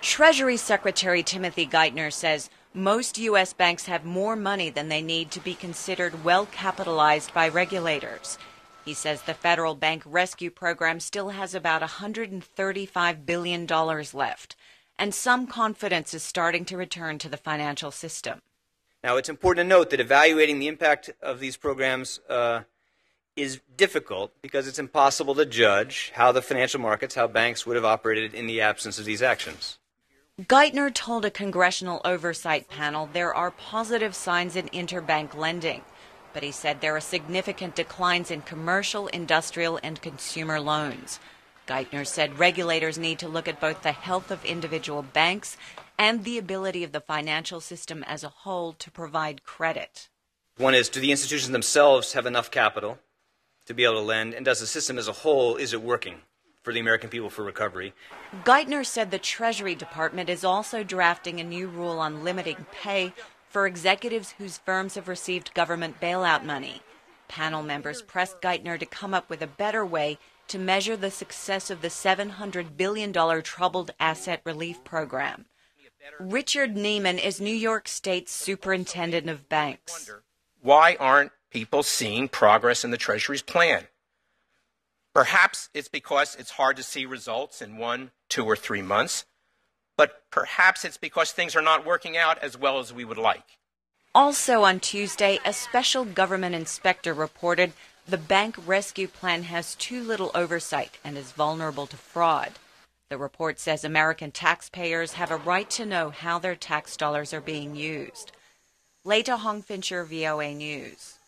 Treasury Secretary Timothy Geithner says most U.S. banks have more money than they need to be considered well capitalized by regulators. He says the federal bank rescue program still has about $135 billion left, and some confidence is starting to return to the financial system. Now, it's important to note that evaluating the impact of these programs is difficult because it's impossible to judge how the financial markets, how banks would have operated in the absence of these actions. Geithner told a congressional oversight panel there are positive signs in interbank lending, but he said there are significant declines in commercial, industrial, and consumer loans. Geithner said regulators need to look at both the health of individual banks and the ability of the financial system as a whole to provide credit. One is, do the institutions themselves have enough capital to be able to lend, and does the system as a whole, is it working for the American people for recovery? Geithner said the Treasury Department is also drafting a new rule on limiting pay for executives whose firms have received government bailout money. Panel members pressed Geithner to come up with a better way to measure the success of the $700 billion Troubled Asset Relief Program. Richard Neiman is New York State's superintendent of banks. Why aren't people seeing progress in the Treasury's plan? Perhaps it's because it's hard to see results in 1, 2, or 3 months, but perhaps it's because things are not working out as well as we would like. Also on Tuesday, a special government inspector reported the bank rescue plan has too little oversight and is vulnerable to fraud. The report says American taxpayers have a right to know how their tax dollars are being used. Leta Hongfincher, VOA News.